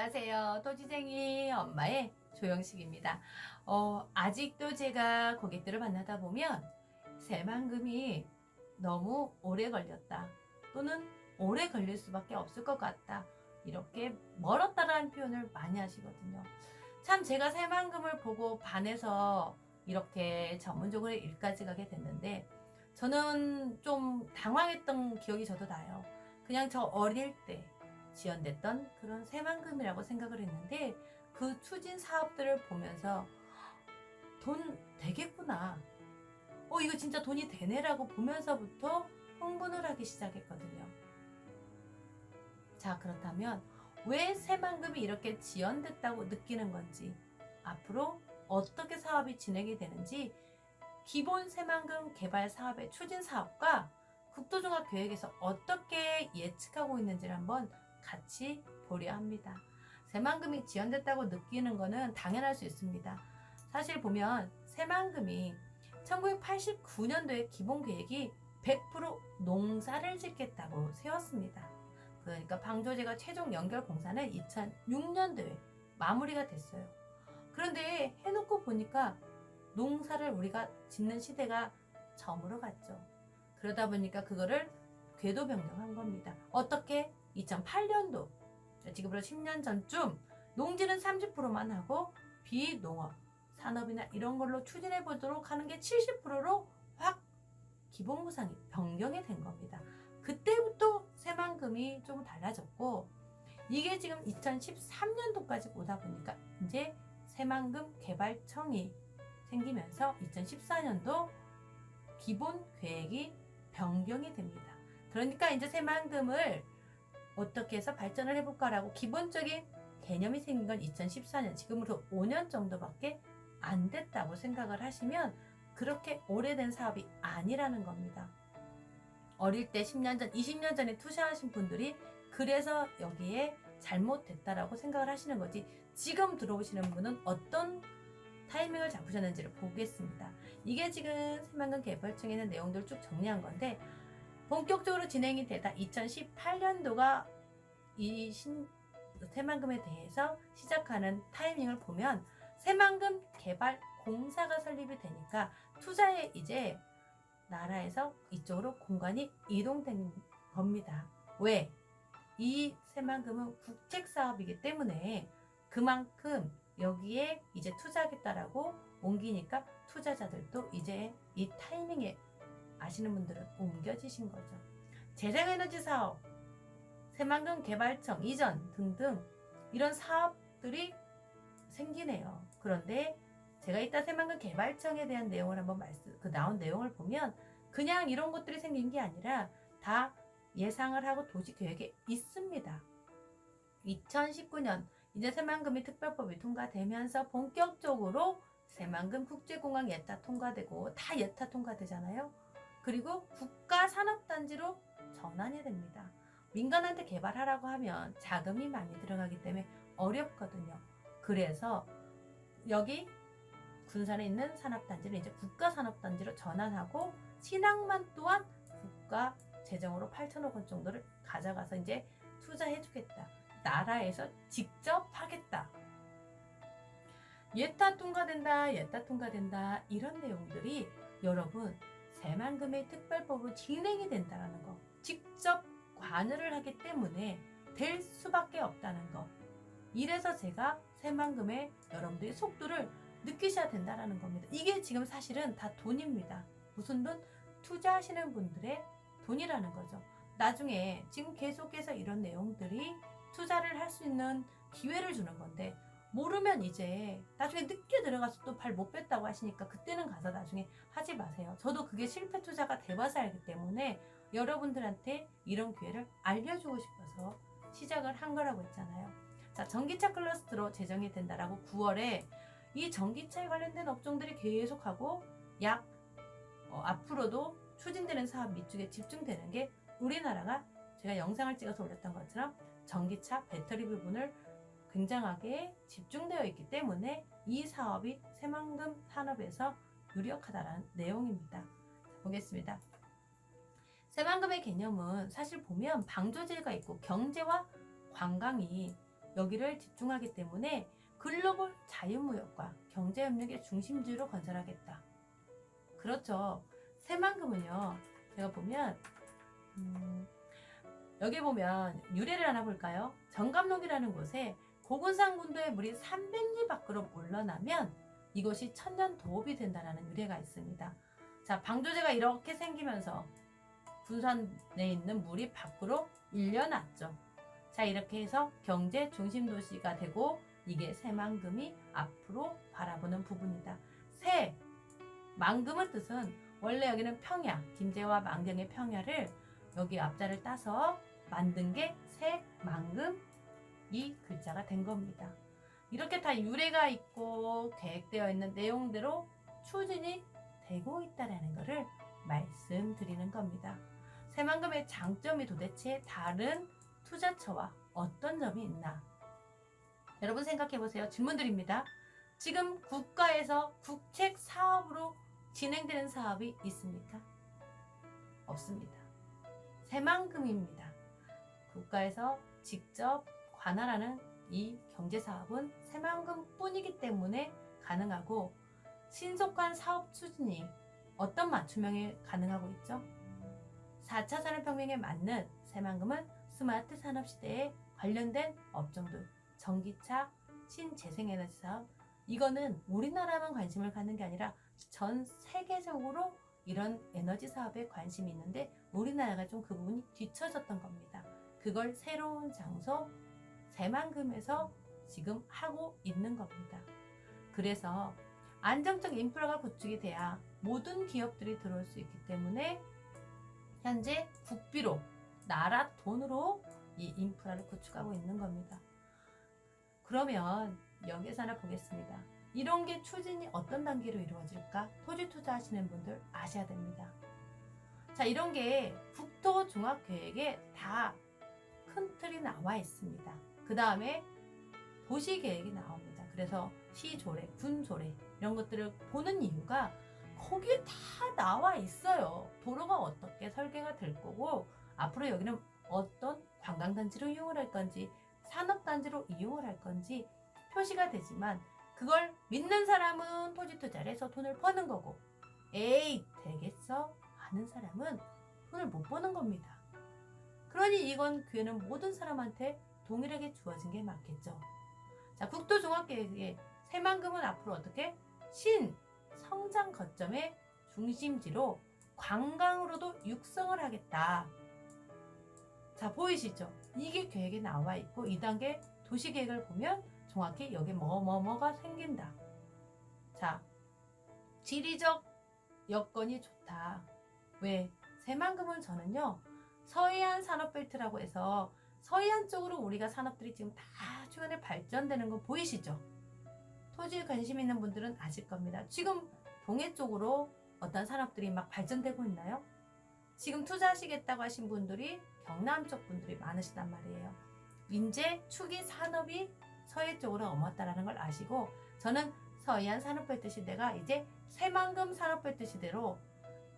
안녕하세요. 토지쟁이 엄마의 조영식입니다. 아직도 제가 고객들을 만나다 보면 새만금이 너무 오래 걸렸다 또는 오래 걸릴 수밖에 없을 것 같다 이렇게 멀었다라는 표현을 많이 하시거든요. 참 제가 새만금을 보고 반해서 이렇게 전문적으로 일까지 가게 됐는데 저는 좀 당황했던 기억이 저도 나요. 그냥 저 어릴 때 지연됐던 그런 새만금이라고 생각을 했는데 그 추진 사업들을 보면서 돈 되겠구나. 이거 진짜 돈이 되네라고 보면서부터 흥분을 하기 시작했거든요. 자, 그렇다면 왜 새만금이 이렇게 지연됐다고 느끼는 건지, 앞으로 어떻게 사업이 진행이 되는지, 기본 새만금 개발 사업의 추진 사업과 국토종합계획에서 어떻게 예측하고 있는지를 한번 같이 보려 합니다. 새만금이 지연됐다고 느끼는 것은 당연할 수 있습니다. 사실 보면 새만금이 1989년도에 기본계획이 100% 농사를 짓겠다고 세웠습니다. 그러니까 방조제가 최종 연결 공사는 2006년도에 마무리가 됐어요. 그런데 해놓고 보니까 농사를 우리가 짓는 시대가 저물어 갔죠. 그러다 보니까 그거를 궤도 변경한 겁니다. 어떻게? 2008년도, 지금부터 10년 전쯤 농지는 30%만 하고 비농업, 산업이나 이런 걸로 추진해 보도록 하는 게 70%로 확 기본구상이 변경이 된 겁니다. 그때부터 새만금이 좀 달라졌고, 이게 지금 2013년도까지 오다 보니까 이제 새만금 개발청이 생기면서 2014년도 기본 계획이 변경이 됩니다. 그러니까 이제 새만금을 어떻게 해서 발전을 해볼까라고 기본적인 개념이 생긴 건 2014년, 지금으로 5년 정도밖에 안 됐다고 생각을 하시면 그렇게 오래된 사업이 아니라는 겁니다. 어릴 때 10년 전, 20년 전에 투자하신 분들이 그래서 여기에 잘못됐다라고 생각을 하시는 거지, 지금 들어오시는 분은 어떤 타이밍을 잡으셨는지를 보겠습니다. 이게 지금 새만금 개발청에 있는 내용들을 쭉 정리한 건데, 본격적으로 진행이 되다 2018년도가 이 새만금에 대해서 시작하는 타이밍을 보면 새만금 개발 공사가 설립이 되니까 투자에 이제 나라에서 이쪽으로 공간이 이동된 겁니다. 왜? 이 새만금은 국책 사업이기 때문에 그만큼 여기에 이제 투자하겠다라고 옮기니까 투자자들도 이제 이 타이밍에 아시는 분들은 옮겨지신 거죠. 재생에너지 사업, 새만금 개발청 이전 등등 이런 사업들이 생기네요. 그런데 제가 이따 새만금 개발청에 대한 내용을 한번 나온 내용을 보면 그냥 이런 것들이 생긴 게 아니라 다 예상을 하고 도시 계획에 있습니다. 2019년 이제 새만금이 특별법이 통과되면서 본격적으로 새만금 국제공항 예타 통과되고, 다 예타 통과되잖아요. 그리고 국가산업단지로 전환이 됩니다. 민간한테 개발하라고 하면 자금이 많이 들어가기 때문에 어렵거든요. 그래서 여기 군산에 있는 산업단지는 이제 국가산업단지로 전환하고, 신항만 또한 국가 재정으로 8천억 원 정도를 가져가서 이제 투자해주겠다. 나라에서 직접 하겠다. 예타 통과된다, 예타 통과된다, 이런 내용들이 여러분 새만금의 특별법으로 진행이 된다는 거, 직접 관여를 하기 때문에 될 수밖에 없다는 거. 이래서 제가 새만금의 여러분들의 속도를 느끼셔야 된다는 겁니다. 이게 지금 사실은 다 돈입니다. 무슨 돈? 투자하시는 분들의 돈이라는 거죠. 나중에 지금 계속해서 이런 내용들이 투자를 할 수 있는 기회를 주는 건데, 모르면 이제 나중에 늦게 들어가서 또 발 못 뺐다고 하시니까 그때는 가서 나중에 하지 마세요. 저도 그게 실패 투자가 돼봐서 알기 때문에 여러분들한테 이런 기회를 알려주고 싶어서 시작을 한 거라고 했잖아요. 자, 전기차 클러스터로 제정이 된다라고 9월에 이 전기차에 관련된 업종들이 계속하고 앞으로도 추진되는 사업 밑쪽에 집중되는 게, 우리나라가 제가 영상을 찍어서 올렸던 것처럼 전기차 배터리 부분을 굉장하게 집중되어 있기 때문에 이 사업이 새만금 산업에서 유력하다는 내용입니다. 자, 보겠습니다. 새만금의 개념은 사실 보면 방조제가 있고 경제와 관광이 여기를 집중하기 때문에 글로벌 자유무역과 경제협력의 중심지로 건설하겠다. 그렇죠. 새만금은요. 제가 보면 여기 보면 유래를 하나 볼까요? 정감록이라는 곳에 고군산 군도의 물이 300리 밖으로 물러나면 이것이 천년 도읍이 된다는 유래가 있습니다. 자, 방조제가 이렇게 생기면서 군산에 있는 물이 밖으로 일려났죠. 자, 이렇게 해서 경제 중심 도시가 되고 이게 새만금이 앞으로 바라보는 부분이다. 새, 만금의 뜻은 원래 여기는 평야, 김제와 만경의 평야를 여기 앞자를 따서 만든 게 새만금 이 글자가 된 겁니다. 이렇게 다 유래가 있고 계획되어 있는 내용대로 추진이 되고 있다는 것을 말씀드리는 겁니다. 새만금의 장점이 도대체 다른 투자처와 어떤 점이 있나? 여러분 생각해 보세요. 질문 드립니다. 지금 국가에서 국책 사업으로 진행되는 사업이 있습니까? 없습니다. 새만금입니다. 국가에서 직접 관할하는 이 경제사업은 새만금 뿐이기 때문에 가능하고 신속한 사업 추진이 어떤 맞춤형에 가능하고 있죠? 4차 산업혁명에 맞는 새만금은 스마트 산업 시대에 관련된 업종들, 전기차, 신재생에너지 사업, 이거는 우리나라만 관심을 갖는 게 아니라 전 세계적으로 이런 에너지 사업에 관심이 있는데 우리나라가 좀 그 부분이 뒤처졌던 겁니다. 그걸 새로운 장소 새만금에서 지금 하고 있는 겁니다. 그래서 안정적 인프라가 구축이 돼야 모든 기업들이 들어올 수 있기 때문에 현재 국비로 나라 돈으로 이 인프라를 구축하고 있는 겁니다. 그러면 여기에서 하나 보겠습니다. 이런 게 추진이 어떤 단계로 이루어질까? 토지 투자하시는 분들 아셔야 됩니다. 자, 이런 게 국토종합계획에 다 큰 틀이 나와 있습니다. 그 다음에 도시계획이 나옵니다. 그래서 시조례, 군조례 이런 것들을 보는 이유가 거기에 다 나와 있어요. 도로가 어떻게 설계가 될 거고 앞으로 여기는 어떤 관광단지로 이용을 할 건지 산업단지로 이용을 할 건지 표시가 되지만 그걸 믿는 사람은 토지 투자를 해서 돈을 버는 거고 에이 되겠어? 하는 사람은 돈을 못 버는 겁니다. 그러니 이건 기회는 모든 사람한테 동일하게 주어진 게 맞겠죠. 자, 국토종합계획의 새만금은 앞으로 어떻게 신성장 거점의 중심지로 관광으로도 육성을 하겠다. 자, 보이시죠? 이게 계획에 나와 있고 2단계 도시계획을 보면 정확히 여기 뭐가 생긴다. 자, 지리적 여건이 좋다. 왜? 새만금은 저는요 서해안 산업벨트라고 해서 서해안 쪽으로 우리가 산업들이 지금 다 최근에 발전되는 거 보이시죠? 토지에 관심 있는 분들은 아실 겁니다. 지금 동해 쪽으로 어떤 산업들이 막 발전되고 있나요? 지금 투자하시겠다고 하신 분들이 경남 쪽 분들이 많으시단 말이에요. 이제 축이 산업이 서해 쪽으로 넘었다는 걸 아시고 저는 서해안 산업벨트 시대가 이제 새만금 산업벨트 시대로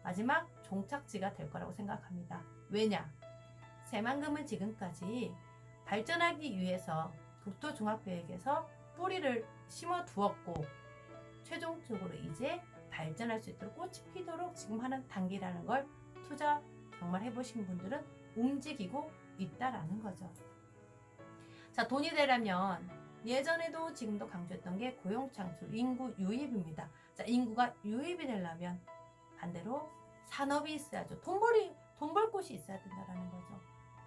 마지막 종착지가 될 거라고 생각합니다. 왜냐? 새만금은 지금까지 발전하기 위해서 국토종합계획에서 뿌리를 심어 두었고 최종적으로 이제 발전할 수 있도록 꽃이 피도록 지금 하는 단계라는 걸 투자 정말 해보신 분들은 움직이고 있다라는 거죠. 자, 돈이 되려면 예전에도 지금도 강조했던 게 고용창출, 인구 유입입니다. 자, 인구가 유입이 되려면 반대로 산업이 있어야죠. 돈 벌 곳이 있어야 된다는 거죠.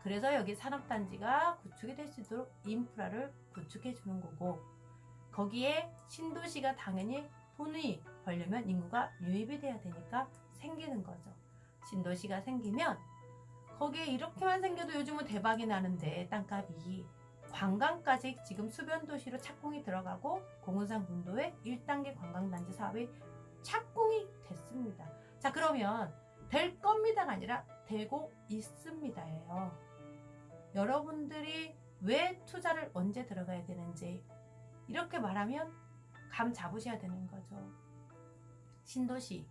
그래서 여기 산업단지가 구축이 될 수 있도록 인프라를 구축해 주는 거고 거기에 신도시가 당연히 돈이 벌려면 인구가 유입이 돼야 되니까 생기는 거죠. 신도시가 생기면 거기에 이렇게만 생겨도 요즘은 대박이 나는데 땅값이 관광까지 지금 수변도시로 착공이 들어가고 공은산 군도에 1단계 관광단지 사업이 착공이 됐습니다. 자, 그러면 될 겁니다가 아니라 되고 있습니다예요. 여러분들이 왜 투자를 언제 들어가야 되는지 이렇게 말하면 감 잡으셔야 되는 거죠. 신도시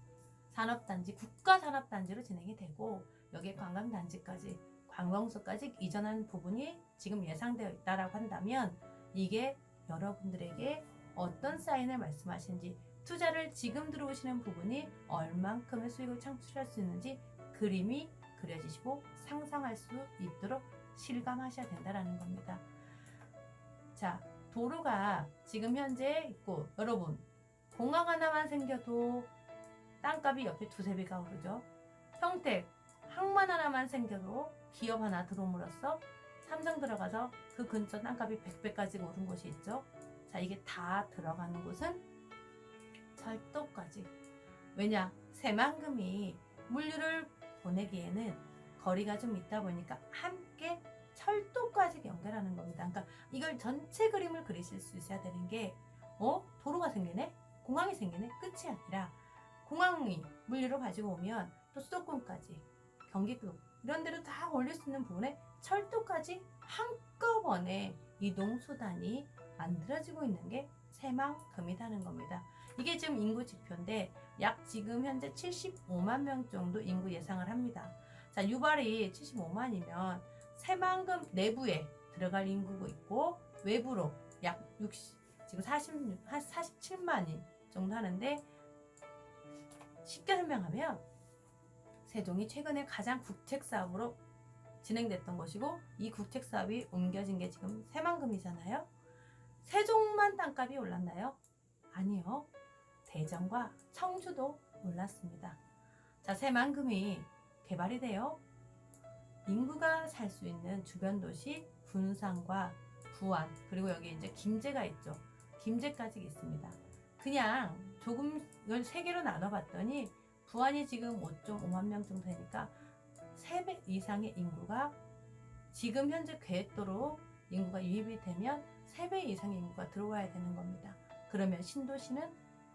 산업단지 국가산업단지로 진행이 되고 여기에 관광단지까지 관광소까지 이전하는 부분이 지금 예상되어 있다라고 한다면 이게 여러분들에게 어떤 사인을 말씀하시는지, 투자를 지금 들어오시는 부분이 얼만큼의 수익을 창출할 수 있는지 그림이 그려지시고 상상할 수 있도록 실감하셔야 된다는 겁니다. 자, 도로가 지금 현재 있고, 여러분 공항 하나만 생겨도 땅값이 옆에 두세 배가 오르죠. 평택 항만 하나만 생겨도 기업 하나 들어옴으로써 삼성 들어가서 그 근처 땅값이 100배까지 오른 곳이 있죠. 자, 이게 다 들어가는 곳은 철도까지. 왜냐? 새만금이 물류를 보내기에는 거리가 좀 있다 보니까 함께 철도까지 연결하는 겁니다. 그러니까 이걸 전체 그림을 그리실 수 있어야 되는 게, 도로가 생기네? 공항이 생기네? 끝이 아니라 공항이 물류를 가지고 오면 또 수도권까지, 경기도 이런 데로 다 올릴 수 있는 부분에 철도까지 한꺼번에 이동수단이 만들어지고 있는 게 새만금이라는 겁니다. 이게 지금 인구 지표인데 약 지금 현재 75만 명 정도 인구 예상을 합니다. 자, 유발이 75만이면 새만금 내부에 들어갈 인구가 있고 외부로 약 60, 지금 47만인 정도 하는데, 쉽게 설명하면 세종이 최근에 가장 국책 사업으로 진행됐던 것이고, 이 국책 사업이 옮겨진 게 지금 새만금이잖아요. 세종만 땅값이 올랐나요? 아니요. 대전과 청주도 올랐습니다. 자, 새만금이 개발이 돼요. 인구가 살 수 있는 주변 도시 군산과 부안, 그리고 여기 이제 김제가 있죠. 김제까지 있습니다. 그냥 조금 이걸 세 개로 나눠봤더니 부안이 지금 5.5만 명 정도 되니까 3배 이상의 인구가, 지금 현재 계획도로 인구가 유입이 되면 3배 이상의 인구가 들어와야 되는 겁니다. 그러면 신도시는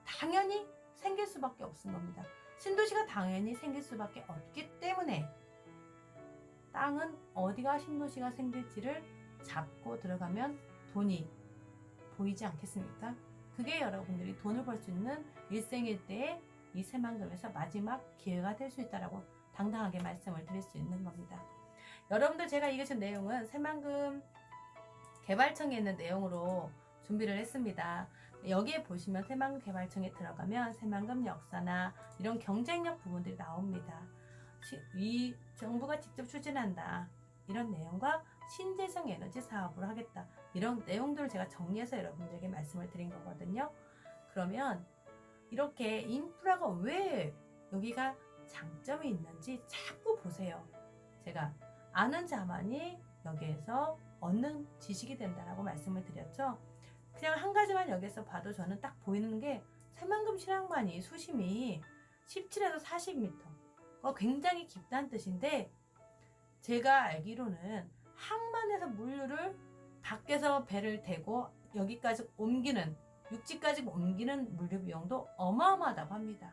당연히 생길 수밖에 없는 겁니다. 신도시가 당연히 생길 수밖에 없기 때문에 땅은 어디가 신도시가 생길지를 잡고 들어가면 돈이 보이지 않겠습니까? 그게 여러분들이 돈을 벌 수 있는 일생일대의 이 새만금에서 마지막 기회가 될 수 있다라고 당당하게 말씀을 드릴 수 있는 겁니다. 여러분들, 제가 읽으신 내용은 새만금 개발청에 있는 내용으로 준비를 했습니다. 여기에 보시면 새만금 개발청에 들어가면 새만금 역사나 이런 경쟁력 부분들이 나옵니다. 이 정부가 직접 추진한다, 이런 내용과 신재생 에너지 사업을 하겠다, 이런 내용들을 제가 정리해서 여러분들에게 말씀을 드린 거거든요. 그러면 이렇게 인프라가 왜 여기가 장점이 있는지 자꾸 보세요. 제가 아는 자만이 여기에서 얻는 지식이 된다라고 말씀을 드렸죠. 그냥 한 가지만 여기서 봐도 저는 딱 보이는 게 새만금 신항만이 수심이 17에서 40m, 굉장히 깊다는 뜻인데, 제가 알기로는 항만에서 물류를 밖에서 배를 대고 여기까지 옮기는, 육지까지 옮기는 물류 비용도 어마어마하다고 합니다.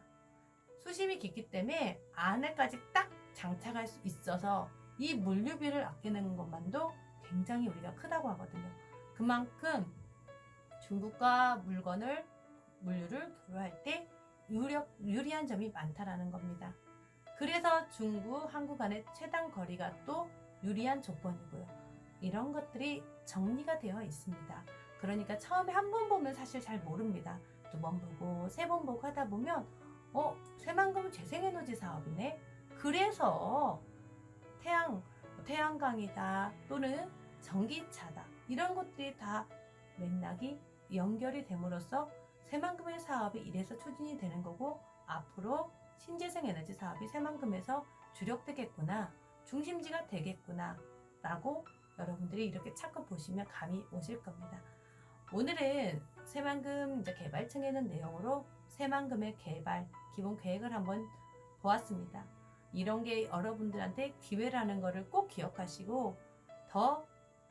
수심이 깊기 때문에 안에까지 딱 장착할 수 있어서 이 물류비를 아끼는 것만도 굉장히 우리가 크다고 하거든요. 그만큼 중국과 물류를 교류할 때 유리한 점이 많다라는 겁니다. 그래서 중국, 한국 간의 최단 거리가 또 유리한 조건이고요. 이런 것들이 정리가 되어 있습니다. 그러니까 처음에 한 번 보면 사실 잘 모릅니다. 2번 보고 3번 보고 하다 보면 새만금 재생에너지 사업이네. 그래서 태양광이다 또는 전기차다, 이런 것들이 다 맥락이 연결이 됨으로써 새만금의 사업이 이래서 추진이 되는 거고, 앞으로 신재생에너지 사업이 새만금에서 주력되겠구나, 중심지가 되겠구나 라고 여러분들이 이렇게 착각 보시면 감이 오실 겁니다. 오늘은 새만금 개발청에 있는 내용으로 새만금의 개발 기본 계획을 한번 보았습니다. 이런 게 여러분들한테 기회라는 것을 꼭 기억하시고 더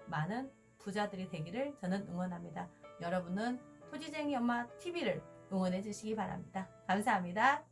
많은 부자들이 되기를 저는 응원합니다. 여러분은 토지쟁이 엄마 TV를 응원해 주시기 바랍니다. 감사합니다.